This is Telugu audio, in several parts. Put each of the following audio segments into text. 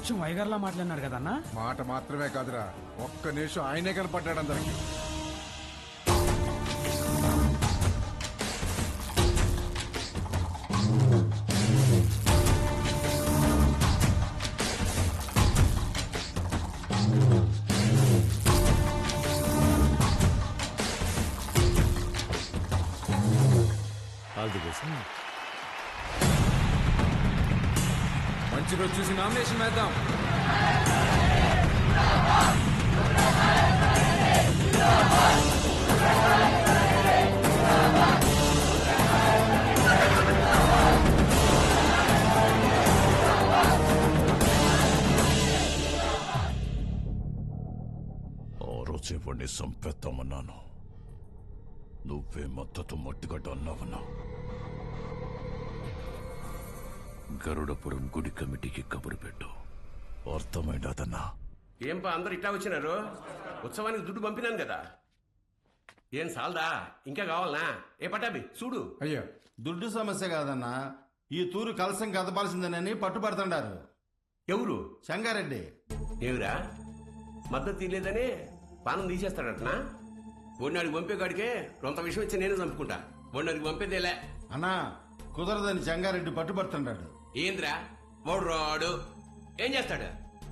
అచ్చం వైగర్లా మాట్లాడినారు కదన్నా. మాట మాత్రమే కాదురా, ఒక్క నిమిషం ఆయనే కనపడ్డాడు అందరికి. మంచి రోజు చూసి నామినేషన్ వేద్దాం. ఆ రోజే వాడిని చంపేద్దామన్నాను, నువ్వే మద్దతు మట్టిగడ్డ అన్నావన్నా. గరుడపురం గుడి కమిటీకి కబురు పెట్టు. అర్థమైందన్నా? ఏంపా అందరు ఇట్లా వచ్చినారు? ఉత్సవానికి దుడ్డు పంపినాను కదా, ఏం సాల్దా? ఇంకా కావాలనా? ఏ పట్టాబి చూడు. అయ్యా, దుడ్డు సమస్య కాదన్నా, ఈ తూరు కలసం కదపాల్సిందేనని పట్టుబడుతుండారు. ఎవరు? సంగారెడ్డి. ఏమిరా మద్దతు తీయలేదని పానం తీసేస్తాడటనా? ఒడినాడికి పంపేగాడికే రొంత విషయం ఇచ్చి నేను చంపుకుంటా. ఒడినాడికి పంపేదేలే అన్నా, కుదరదని సంగారెడ్డి పట్టుబడుతుండాడు. ఏంద్రా వాడు రాడు, ఏం చేస్తాడు?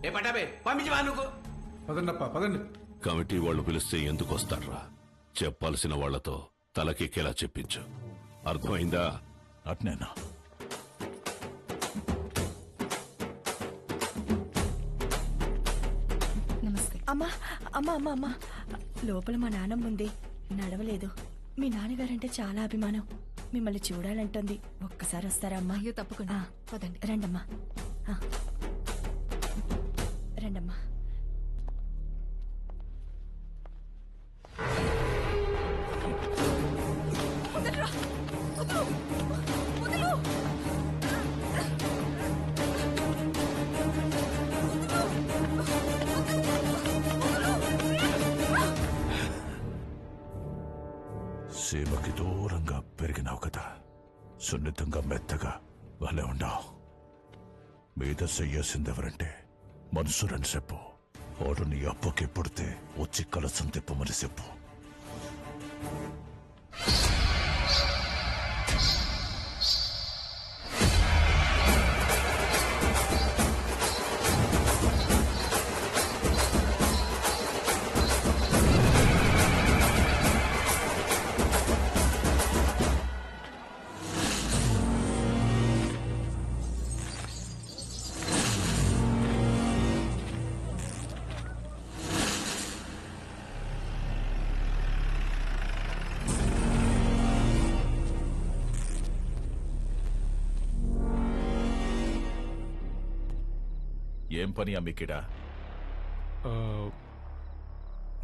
ఏ పట్టాబే పంపించవా నువ్వు? పదండప్ప పదండి. కమిటీ వాళ్ళు పిలిస్తే ఎందుకు వస్తాడ్రా? చెప్పాల్సిన వాళ్లతో తలకెక్కేలా చెప్పించు. అర్థమైందా? అట్నేనా? నమస్తే. అమ్మా అమ్మా అమ్మా అమ్మా, లోపల మా నాన్నమ్మ ఉంది, నడవలేదు. మీ నాన్నగారంటే చాలా అభిమానం, మిమ్మల్ని చూడాలంటుంది. ఒక్కసారి వస్తారా అమ్మా? అయ్యో తప్పకుండా, పదండి. రండమ్మా, రండమ్మా. సీమకి దూరంగా పెరిగినావు కదా, సున్నితంగా మెత్తగా భలే ఉండవు. మీద చెయ్యాల్సిందెవరంటే మనసురని చెప్పు. వాడు నీ అప్పకి పుడితే వచ్చి కలసం తిప్పమని చెప్పు. ఏం పని అమ్మికిడా?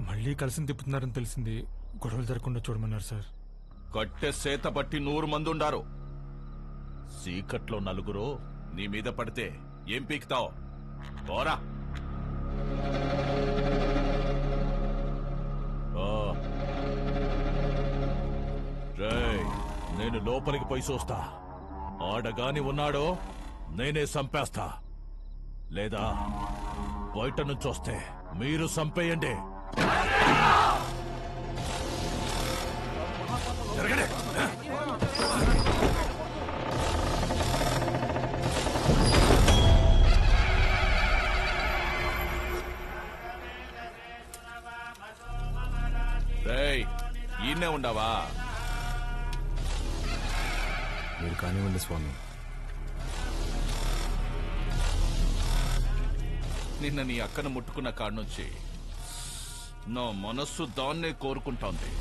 మళ్ళీ కలిసి తిప్పుతున్నారని తెలిసింది, గొడవలు జరగకుండా చూడమన్నారు సార్. కట్టె సేత పట్టి 100 మంది ఉండారు. సీకట్లో నలుగురు నీ మీద పడితే ఏం పీకుతావు? పోరా. రేయ్, నేను లోపలికి పోయి చూస్తా. ఆడగాని ఉన్నాడో నేనే చంపేస్తా, లేదా బయట నుంచి వస్తే మీరు చంపేయండి. జరగండి. రేయ్, ఈయనే ఉండవా? మీరు కానివ్వండి స్వామి. నిన్న నీ అక్కను ముట్టుకున్న కాడ్నుంచి నా మనస్సు దాన్నే కోరుకుంటోంది.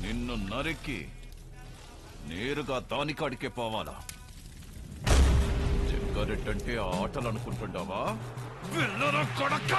నిన్ను నరికి నేరుగా దానికాడికే పోవాలా? జగ్గారెడ్డంటే ఆటలు అనుకుంటుండవా? పిల్లల కొడక!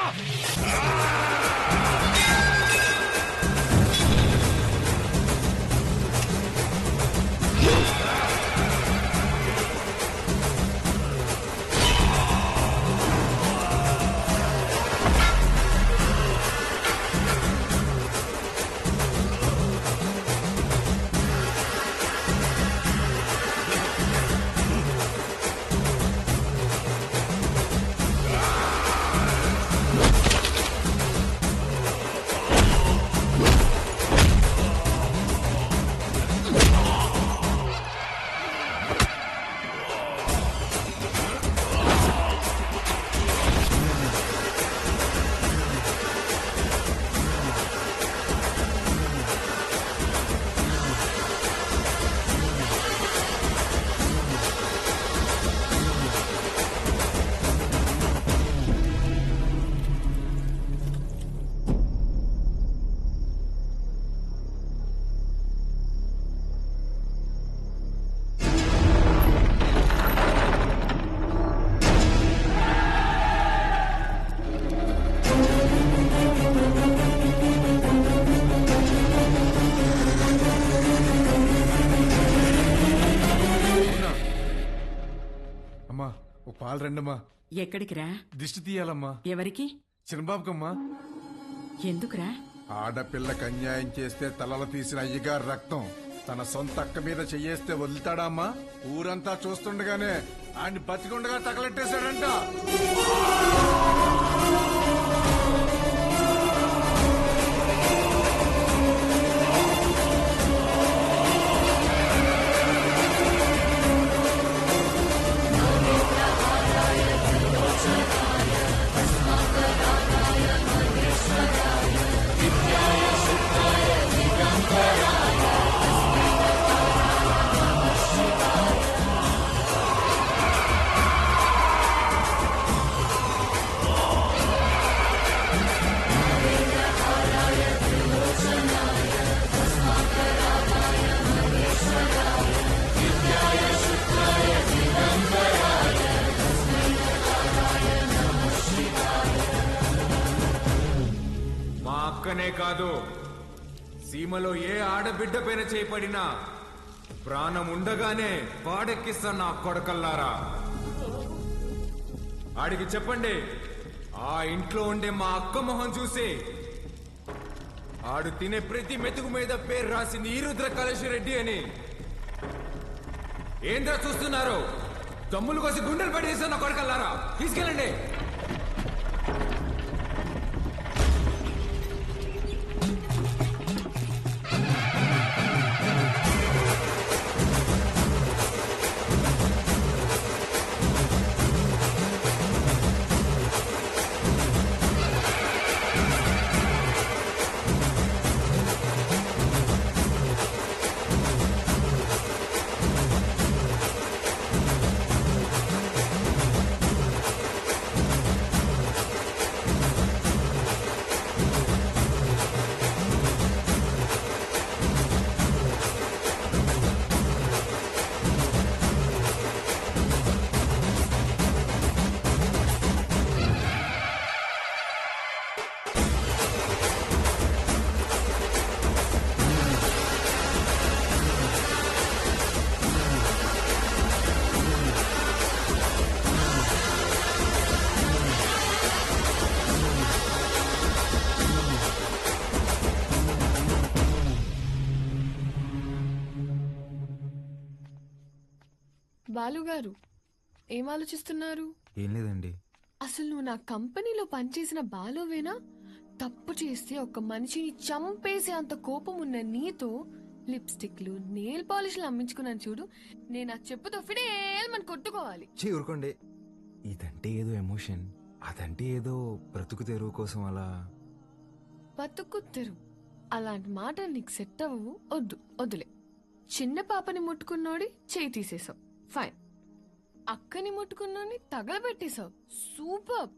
అమ్మా ఓ పాలు రండమ్మా. ఎక్కడికిరా? దిష్టి తీయాలమ్మా. ఎవరికి? చిన్నబాబుకమ్మా. ఎందుకురా? ఆడపిల్లకి అన్యాయం చేస్తే తలలు తీసిన అయ్యగారు రక్తం తన సొంత అక్క మీద చెయ్యేస్తే వదులుతాడా అమ్మా? ఊరంతా చూస్తుండగానే ఆయన బతికుండగా తగలెట్టేశాడంట. మా అక్కనే కాదు, సీమలో ఏ ఆడబిడ్డ పైన చేపడినా ప్రాణం ఉండగానే వాడెక్కిస్తా నా కొడకల్లారా. ఆడికి చెప్పండి, ఆ ఇంట్లో ఉండే మా అక్క మొహం చూసి ఆడు తినే ప్రతి మెతుకు మీద పేరు రాసింది ఈరుద్ర కళేశ్వరెడ్డి అని. ఏంద్రా చూస్తున్నారు? తమ్ములు కోసి గుండెలు పడేసా నా కొడకల్లారా, తీసుకెళ్ళండి. బాలుగారు ఏం ఆలోచిస్తున్నారు? ఏం లేదండి. అసలు నువ్వు నా కంపెనీలో పనిచేసిన బాలువేనా? తప్పు చేస్తే ఒక మనిషిని చంపేసే అంత కోపం ఉన్న నీతో లిప్స్టిక్లు నెయిల్ పాలిష్లు అమ్మించుకున్నాను చూడు. నేను ఆ చెప్పుతో ఫిడేల్మని కొట్టుకోవాలి. ఊరుకోండి. ఇదంటే ఏదో ఎమోషన్, అదంటే ఏదో బ్రతుకు తెరువు కోసం అలా. బతుకుత్తెరు అలాంటి మాటలు నీకు సెట్ అవ్వవు. వద్దులే. చిన్న పాపని ముట్టుకున్నోడి చేయి తీసేసావు, ఫైన్. అక్కని ముట్టుకున్నోని తగలబెట్టేశావు, సూపర్.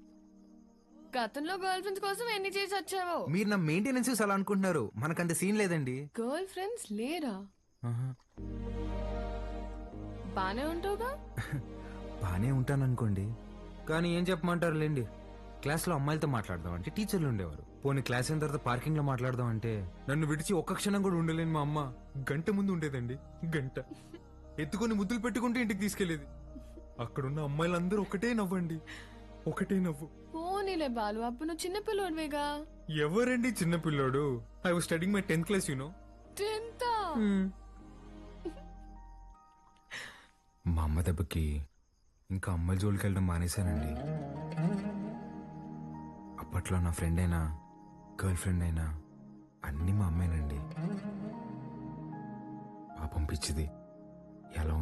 గతంలో గర్ల్ ఫ్రెండ్స్ కోసం ఎన్ని చేసి వచ్చావో. మీరు నా మెయింటెనెన్స్ అలా అనుకుంటున్నారు, మనకంత సీన్ లేదండి. గర్ల్ ఫ్రెండ్స్ లేరా? బానే ఉంటావుగా? బానే ఉంటాననుకోండి, కానీ ఏం చెప్పమంటారు లేండి. క్లాస్లో అమ్మాయిలతో మాట్లాడదాం అంటే టీచర్లు ఉండేవారు. పోనీ క్లాస్ అయిన తర్వాత పార్కింగ్ లో మాట్లాడదాం అంటే నన్ను విడిచి ఒక్క క్షణం కూడా ఉండలేని మా అమ్మ గంట ముందు ఉండేదండి. గంట ఎత్తుకొని ముద్దులు పెట్టుకుంటే ఇంటికి తీసుకెళ్లేది. అక్కడున్న అమ్మాయిలందరూ ఒకటే నవ్వండి, ఒకటే నవ్వు. పోనీలే బాలు, అప్పుడు నువ్వు చిన్నపిల్లోడివేగా. ఎవరండి చిన్నపిల్లోడు? I was studying my 10th class, you know. 10th? మా అమ్మ దెబ్బకి ఇంకా అమ్మాయి జోలికి వెళ్ళడం మానేశానండి. అప్పట్లో నా ఫ్రెండ్ అయినా గర్ల్ ఫ్రెండ్ అయినా అన్నీ మా అమ్మేనండి. పాపం పిచ్చిది ఎలా